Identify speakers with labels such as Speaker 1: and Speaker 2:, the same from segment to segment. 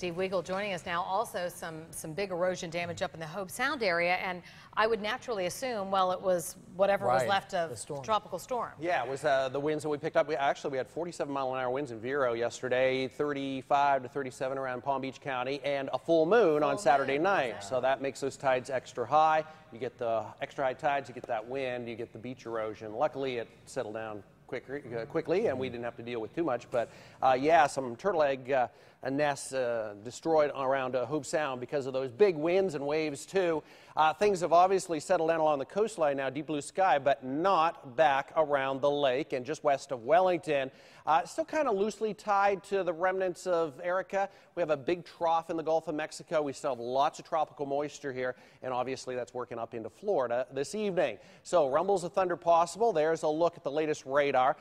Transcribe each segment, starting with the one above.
Speaker 1: Steve Weagle joining us now. Also some big erosion damage up in the Hobe Sound area, and I would naturally assume, well, it was whatever was left of the tropical storm.
Speaker 2: Yeah, it was the winds that we picked up. We had 47-mile-an-hour winds in Vero yesterday, 35 to 37 around Palm Beach County, and a full moon on Saturday night. Yeah. So that makes those tides extra high. You get the extra high tides, you get that wind, you get the beach erosion. Luckily, it settled down quickly, and we didn't have to deal with too much. But yeah, some turtle egg nests destroyed around Hobe Sound because of those big winds and waves too. Things have obviously settled down along the coastline now, deep blue sky, but not back around the lake and just west of Wellington. Still kind of loosely tied to the remnants of Erica. We have a big trough in the Gulf of Mexico. We still have lots of tropical moisture here, and obviously that's working up into Florida this evening. So rumbles of thunder possible. There's a look at the latest radar.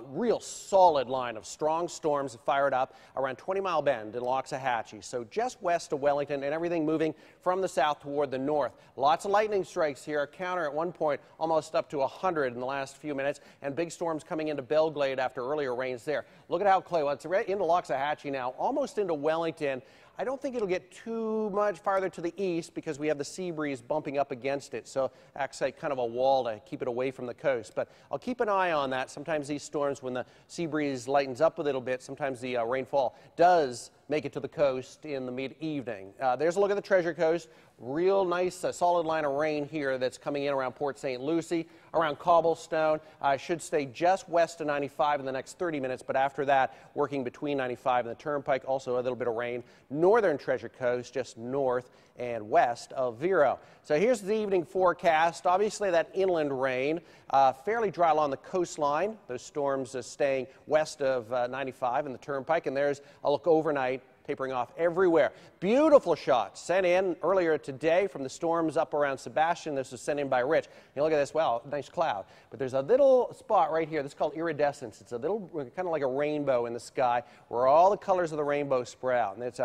Speaker 2: Real solid line of strong storms fired up around 20 Mile Bend in Loxahatchee. So just west of Wellington, and everything moving from the south toward the north. Lots of lightning strikes here. A counter at one point almost up to 100 in the last few minutes, and big storms coming into Belglade after earlier rains there. Look at how close. Well, it's right into Loxahatchee now, almost into Wellington. I don't think it'll get too much farther to the east because we have the sea breeze bumping up against it. So acts like kind of a wall to keep it away from the coast. But I'll keep an eye on that. Sometimes these storms, when the sea breeze lightens up a little bit, sometimes the rainfall does make it to the coast in the mid-evening. There's a look at the Treasure Coast. Real nice solid line of rain here that's coming in around Port St. Lucie, around Cobblestone. Should stay just west of 95 in the next 30 minutes, but after that, working between 95 and the Turnpike. Also a little bit of rain. Northern Treasure Coast, just north and west of Vero. So here's the evening forecast. Obviously that inland rain, fairly dry along the coastline. Those storms staying west of 95 and the Turnpike, and there's a look overnight, tapering off everywhere. Beautiful shots sent in earlier today from the storms up around Sebastian. This was sent in by Rich. You look at this, well, nice cloud. But there's a little spot right here. This is called iridescence. It's a little, kind of like a rainbow in the sky where all the colors of the rainbow spread out. And it's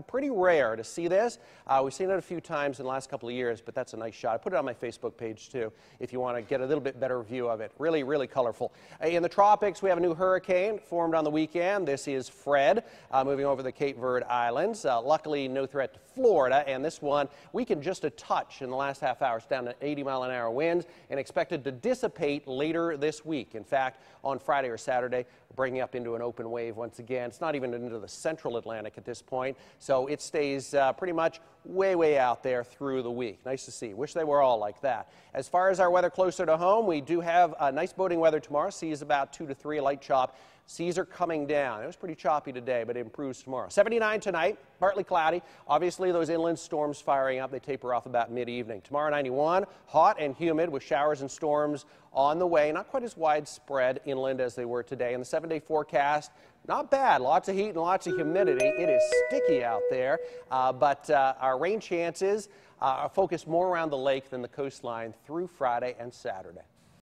Speaker 2: pretty rare to see this. We've seen it a few times in the last couple of years, but that's a nice shot. I put it on my Facebook page too if you want to get a little bit better view of it. Really, really colorful. In the tropics, we have a new hurricane formed on the weekend. This is Fred, moving over the Cape Verde Islands. Luckily, no threat to Florida, and this one weakened just a touch in the last half hour. It's down to 80-mile-an-hour winds and expected to dissipate later this week. In fact, on Friday or Saturday, bringing up into an open wave once again. It's not even into the central Atlantic at this point, so it stays pretty much way out there through the week. Nice to see. Wish they were all like that. As far as our weather closer to home, we do have nice boating weather tomorrow. Seas about 2 to 3, a light chop. Seas are coming down. It was pretty choppy today, but it improves tomorrow. 79 tonight, partly cloudy. Obviously, those inland storms firing up. They taper off about mid-evening. Tomorrow, 91, hot and humid with showers and storms on the way. Not quite as widespread inland as they were today. And the 7-day forecast, not bad. Lots of heat and lots of humidity. It is sticky out there, but our rain chances are focused more around the lake than the coastline through Friday and Saturday.